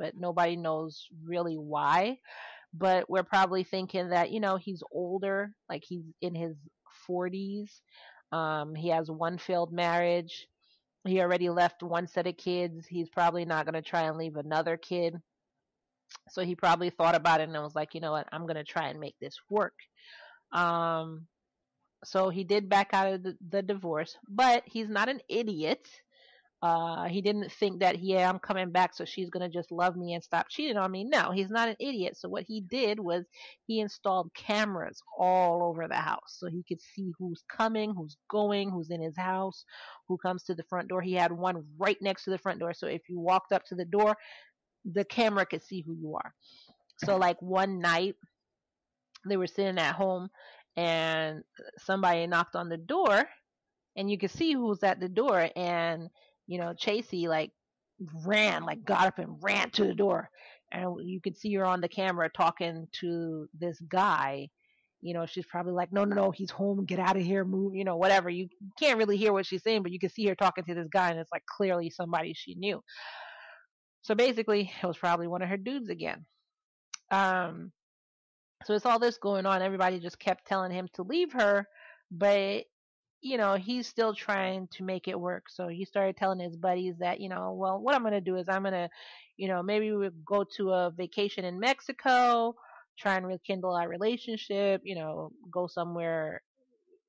but nobody knows really why. But we're probably thinking that, he's older, like he's in his 40s. He has one failed marriage. He already left one set of kids. He's probably not going to try and leave another kid. So he probably thought about it and was like, you know what, I'm going to try and make this work. Um, so he did back out of the divorce, but he's not an idiot. He didn't think that, yeah, I'm coming back, so she's gonna just love me and stop cheating on me. No, he's not an idiot. So what he did was he installed cameras all over the house, so he could see who's coming, who's going, who's in his house, who comes to the front door. He had one right next to the front door, so if you walked up to the door, the camera could see who you are. So like one night, they were sitting at home, and somebody knocked on the door, and you could see who's at the door, and Chacey like got up and ran to the door, and you could see her on the camera talking to this guy. She's probably like, no, no, no, he's home, get out of here, move, whatever. You can't really hear what she's saying, but you can see her talking to this guy, and it's like clearly somebody she knew. So basically, it was probably one of her dudes again. So it's all this going on. Everybody just kept telling him to leave her, but he's still trying to make it work. So he started telling his buddies that, well, what I'm going to do is I'm going to, maybe we'll go to a vacation in Mexico, try and rekindle our relationship, go somewhere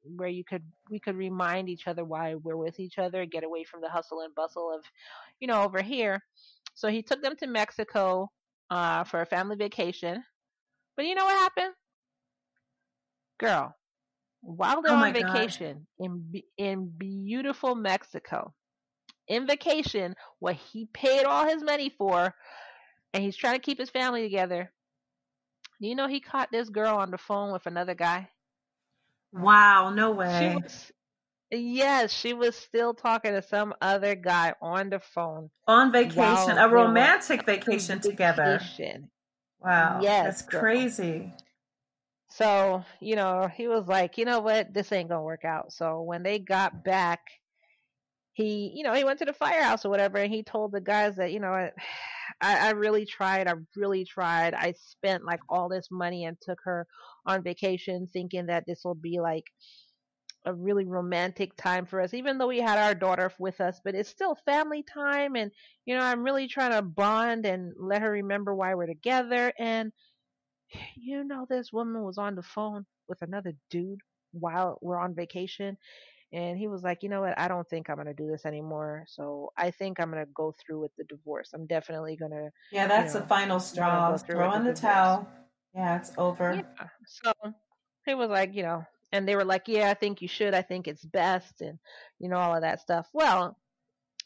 where we could remind each other why we're with each other, get away from the hustle and bustle of, over here. So he took them to Mexico for a family vacation. But you know what happened? Girl, while they're on vacation in beautiful Mexico, in vacation, what he paid all his money for, and he's trying to keep his family together. Do you know he caught this girl on the phone with another guy? Wow, no way. Yes, she was still talking to some other guy on the phone. On vacation, a romantic vacation together. Wow, yes, that's crazy. So, he was like, you know what, this ain't gonna work out. So when they got back, he went to the firehouse or whatever, and he told the guys that, I really tried. I spent like all this money and took her on vacation thinking that this will be like a really romantic time for us, even though we had our daughter with us, but it's still family time. And, I'm really trying to bond and let her remember why we're together. And, this woman was on the phone with another dude while we're on vacation. And he was like, you know what? I don't think I'm going to do this anymore. So I think I'm going to go through with the divorce. I'm definitely going to. Yeah, that's the final straw. Throw in the towel. Yeah, it's over. Yeah. So he was like, and they were like, yeah, I think you should. I think it's best. And, all of that stuff. Well,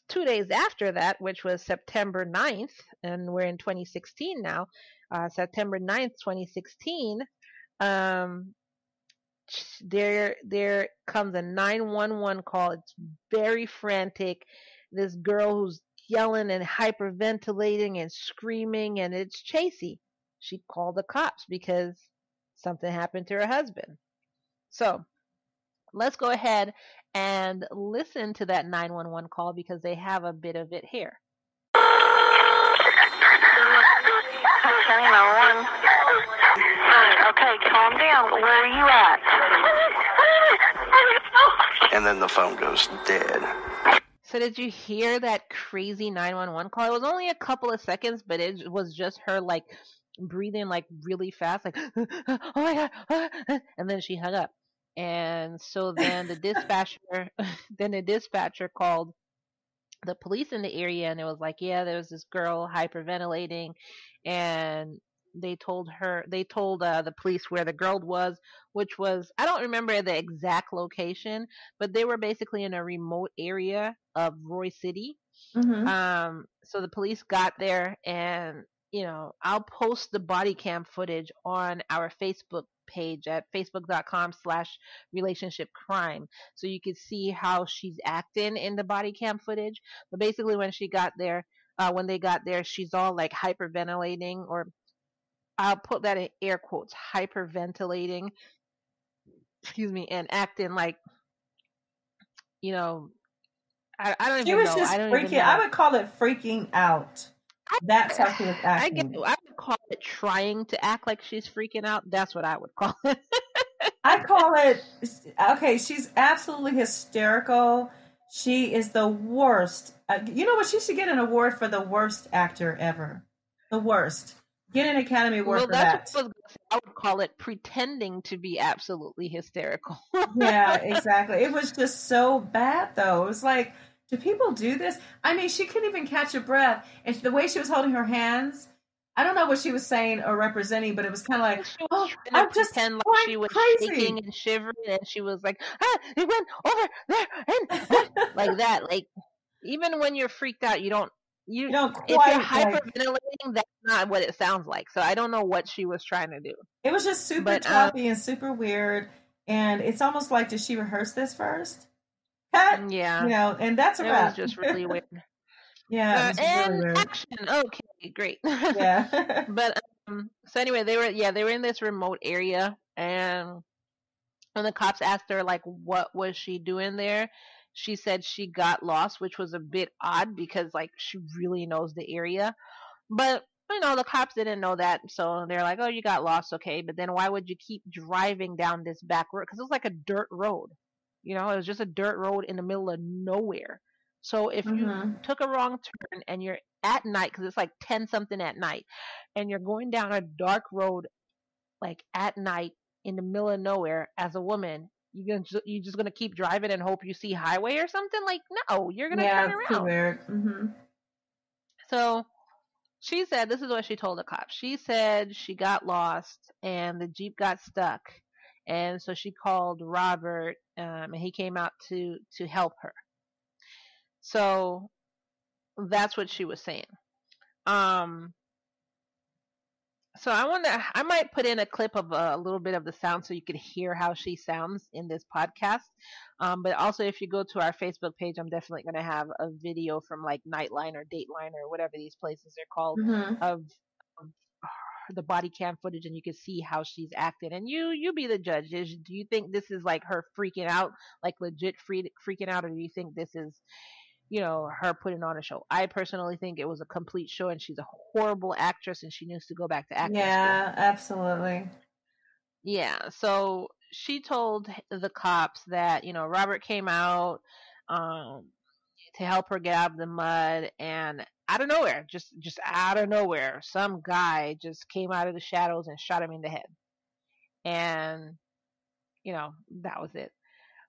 2 days after that, which was September 9th, and we're in 2016 now, September 9th, 2016, there comes a 911 call. It's very frantic. This girl who's yelling and hyperventilating and screaming, and it's Chacey. She called the cops because something happened to her husband. So let's go ahead and listen to that 911 call because they have a bit of it here. 911. Okay, calm down. Where are you at? And then the phone goes dead. So did you hear that crazy 911 call? It was only a couple of seconds, but it was just her like breathing like really fast, like, oh my God, and then she hung up. And so then the dispatcher called the police in the area, and it was like, yeah, there was this girl hyperventilating, and they told the police where the girl was, which was, I don't remember the exact location, but they were basically in a remote area of Roy City. Mm-hmm. So the police got there, and I'll post the body cam footage on our Facebook page at facebook.com/relationshipcrime, so you could see how she's acting in the body cam footage. But basically when they got there, she's all like hyperventilating, or I'll put that in air quotes, hyperventilating, excuse me, and acting like, I don't even know. She was just freaking. I would call it freaking out. That's how she was acting. I would call it trying to act like she's freaking out. That's what I would call it. I call it, okay, she's absolutely hysterical. She is the worst. You know what? She should get an award for the worst actor ever. The worst. Get an Academy Award for that. What I would call it pretending to be absolutely hysterical. Yeah, exactly. It was just so bad, though. It was like, do people do this? I mean, she couldn't even catch a breath. And the way she was holding her hands, I don't know what she was saying or representing, but it was kind of like, oh, I'm just pretend like she was crazy. shaking and shivering, and she was like, it went over there, and like that. Like, even when you're freaked out, you don't if you're hyperventilating, that's not what it sounds like. So I don't know what she was trying to do. It was just super choppy and super weird. And it's almost like, did she rehearse this first? Cut. Yeah. You know, and that's a wrap. It was just really weird. Yeah. It was and really weird. Action. Okay, great. Yeah. But so anyway, they were in this remote area, and when the cops asked her like what was she doing there, she said she got lost, which was a bit odd because like she really knows the area. But the cops didn't know that, so they're like, oh, you got lost, okay, but then why would you keep driving down this back road? Because it was like a dirt road. It was just a dirt road in the middle of nowhere. So if you took a wrong turn and you're at night, because it's like 10 something at night, and you're going down a dark road like at night in the middle of nowhere as a woman, you're just gonna keep driving and hope you see highway or something? Like, no, you're gonna turn around. Too weird. So she said, this is what she told the cops. She said she got lost and the Jeep got stuck, and so she called Robert, and he came out to help her. So that's what she was saying. So I might put in a clip of a little bit of the sound so you could hear how she sounds in this podcast. But also, if you go to our Facebook page, I'm definitely going to have a video from like Nightline or Dateline or whatever these places are called of the body cam footage, and you can see how she's acting. And you be the judge. Do you think this is like her freaking out, like legit freaking out, or do you think this is her putting on a show? I personally think it was a complete show, and she's a horrible actress, and she needs to go back to acting school. Absolutely. Yeah, so she told the cops that, Robert came out to help her get out of the mud, and out of nowhere, just out of nowhere, some guy just came out of the shadows and shot him in the head. And, that was it.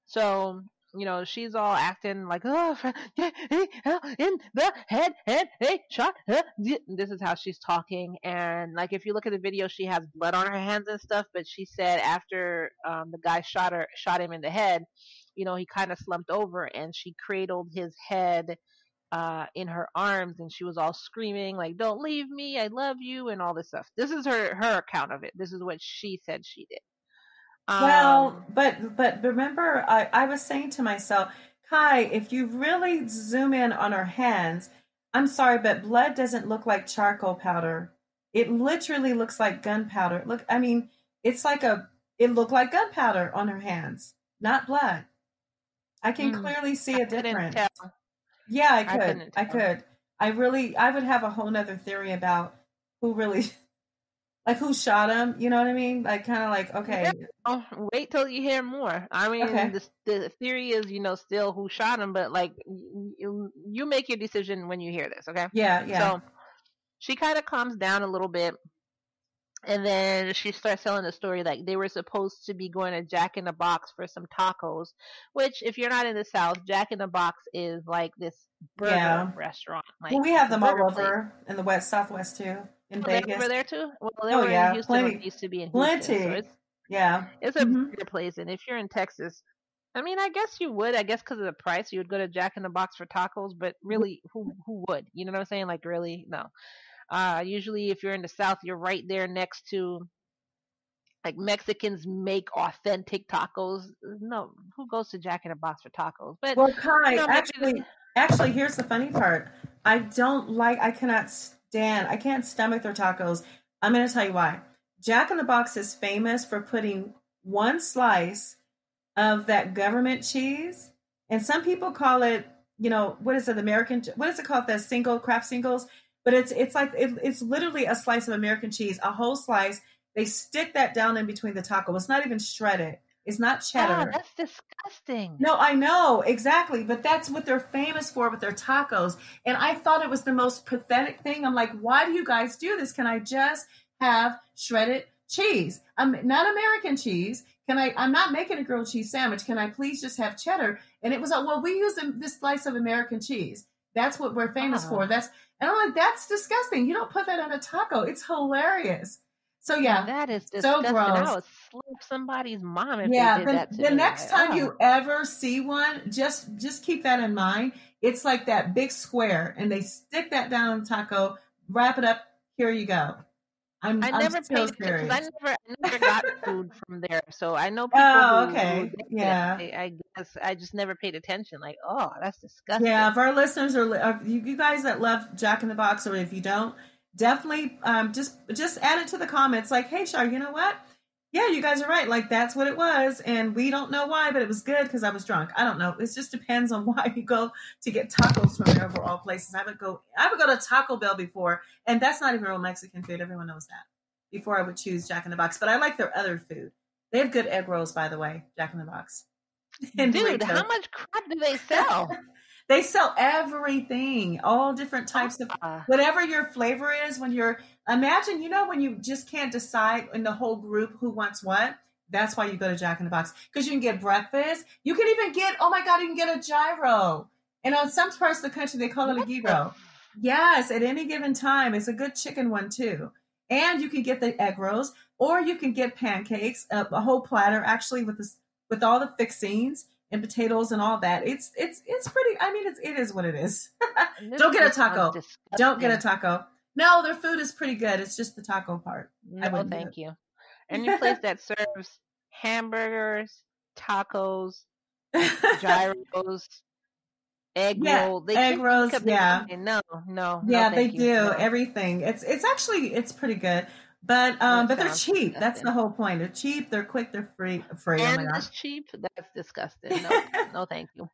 So she's all acting like, oh, in the head, shot. This is how she's talking. And like, if you look at the video, she has blood on her hands and stuff. But she said after the guy shot him in the head, he kind of slumped over, and she cradled his head in her arms, and she was all screaming like, "Don't leave me, I love you," and all this stuff. This is her account of it. This is what she said she did. Well, but remember, I was saying to myself, Ky, if you really zoom in on her hands, I'm sorry, but blood doesn't look like charcoal powder. It literally looks like gunpowder. Look, I mean, it looked like gunpowder on her hands, not blood. I can clearly see a difference. Yeah, I could. I would have a whole nother theory about who really... Like, who shot him? You know what I mean? Like, kind of like, okay. Yeah, wait till you hear more. I mean, the theory is, still who shot him, but like, you make your decision when you hear this, okay? Yeah. So she kind of calms down a little bit, and then she starts telling the story like they were supposed to be going to Jack in the Box for some tacos, which, if you're not in the South, Jack in the Box is like this burger restaurant. Like, well, we have them all over in the Southwest too. In Vegas. Over there too? Well, they were in Houston. Plenty. It used to be in Houston. So it's a bigger place. And if you're in Texas, I mean, I guess you would. I guess because of the price, you would go to Jack in the Box for tacos. But really, who would? You know what I'm saying? Like, really, no. Usually, if you're in the South, you're right there next to, like, Mexicans make authentic tacos. No, who goes to Jack in the Box for tacos? But well, Ky, actually, here's the funny part. I can't stomach their tacos. I'm going to tell you why. Jack in the Box is famous for putting one slice of that government cheese, and some people call it, what is it, what is it called, the Kraft singles? but it's like it's literally a slice of American cheese, a whole slice. They stick that down in between the taco. It's not even shredded. It's not Oh, cheddar. that's disgusting. No, I know exactly, but that's what they're famous for with their tacos. And I thought it was the most pathetic thing. I'm like, why do you guys do this? Can I just have shredded cheese? I'm not American cheese. Can I? I'm not making a grilled cheese sandwich. Can I please just have cheddar? And it was like, well, we use this slice of American cheese. That's what we're famous for. Oh, And I'm like, that's disgusting. You don't put that on a taco. It's hilarious. So yeah, that is so disgusting. I gross. would slap somebody's mom if they Yeah, did that to the me. next Like, time oh, you ever see one, just keep that in mind. It's like that big square, and they stick that down on the taco, wrap it up. Here you go. I I'm never so paid attention because serious. I never got food from there. So I know people Oh, who okay, did it. yeah, I guess I just never paid attention. Like, oh, that's yeah. disgusting. If our listeners you guys that love Jack in the Box, or if you don't, definitely just add it to the comments. Like, hey, Char, you know what? Yeah, you guys are right. Like that's what it was, and we don't know why, but it was good because I was drunk. I don't know. It just depends on why you go to get tacos from there of all places. I would go to Taco Bell before, and that's not even real Mexican food. Everyone knows that. Before I would choose Jack in the Box, but I like their other food. They have good egg rolls, by the way. Jack in the Box and Dude, how Doritos. much crap do they sell? They sell everything, all different types of Ah, whatever your flavor is. When you're imagine, when you just can't decide in the whole group who wants what. That's why you go to Jack in the Box because you can get breakfast. You can even get oh my god, you can get a gyro. And on some parts of the country they call it a what the? gyro. Yes, at any given time, it's a good chicken one too. And you can get the egg rolls, or you can get pancakes, a whole platter actually with all the fixings and potatoes and all that. It's pretty. I mean, it is what it is. This Don't get a just sounds taco. Don't get a disgusting. taco. No, their food is pretty good. It's just the taco part. I No, wouldn't do thank you. Any place that serves hamburgers, tacos, it. gyros, egg Yeah, roll, they egg keep rolls. up. They Yeah, no, no, no, yeah, they thank you. do No, everything. It's actually it's pretty good, that but they're sounds cheap. That's the disgusting. whole point. They're cheap. They're quick. They're free. Free. Oh my And gosh. it's cheap. That's disgusting. Nope, no, thank you.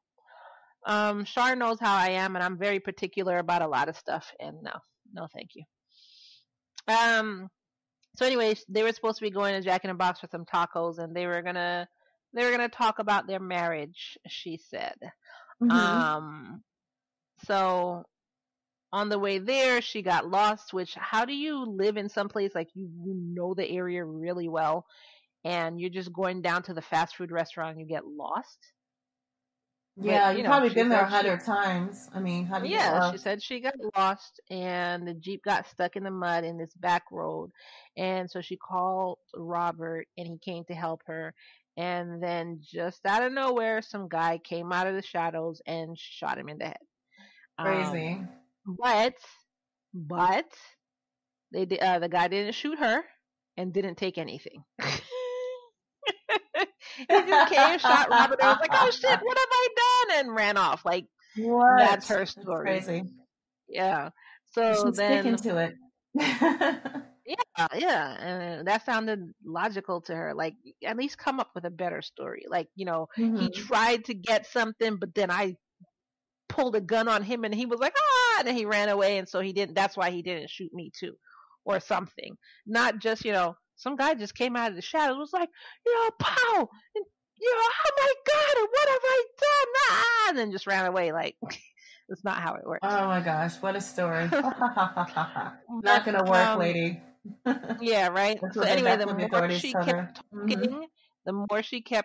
Shar knows how I am, and I'm very particular about a lot of stuff. And no, no, thank you. Um. So, anyways, they were supposed to be going to Jack in the Box for some tacos, and they were gonna talk about their marriage. She said. hmm Um. So on the way there, she got lost. Which, how do you live in some place like you know the area really well, and you're just going down to the fast food restaurant and you get lost? But Yeah, you've probably she been there said 100 times. I mean, how do you get yeah, she lost? said she got lost and the Jeep got stuck in the mud in this back road. And so she called Robert and he came to help her. And then just out of nowhere, some guy came out of the shadows and shot him in the head. Crazy. Um, but, but the guy didn't shoot her and didn't take anything. He just came, shot Robert, and was like, "Oh shit, what have I done?" and ran off. Like that's What? her That's story. crazy. Yeah. So She's sticking then, to it. yeah, yeah, and that sounded logical to her. Like, at least come up with a better story. Like, he hmm tried to get something, but then I pulled a gun on him, and he was like, ah, and then he ran away, and so he didn't. That's why he didn't shoot me too, or something. Not just, some guy just came out of the shadows, was like, pow, and oh my god, and what have I done? Ah, and then just ran away. Like, that's not how it works. Oh my gosh, what a story. Not But gonna work, lady. yeah, right. So anyway, That's the what the more authorities she told kept her.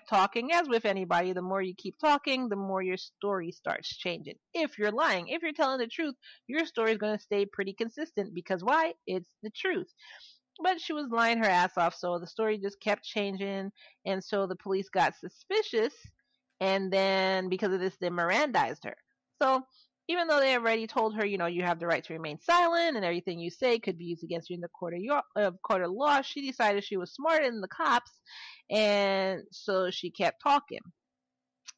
talking, as with anybody, the more you keep talking, the more your story starts changing. If you're lying, if you're telling the truth, your story is going to stay pretty consistent because why? It's the truth. But she was lying her ass off, so the story just kept changing, and so the police got suspicious, and then because of this, they Mirandized her. So even though they already told her, you have the right to remain silent, and everything you say could be used against you in the court of law, she decided she was smarter than the cops, and so she kept talking.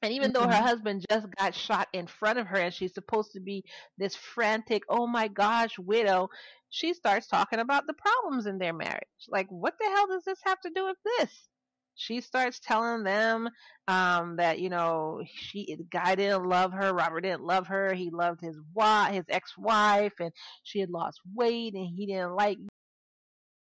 And even though her hmm husband just got shot in front of her and she's supposed to be this frantic, oh my gosh, widow, she starts talking about the problems in their marriage. Like, what the hell does this have to do with this? she starts telling them that the guy didn't love her, Robert didn't love her, he loved his ex-wife, and she had lost weight and he didn't like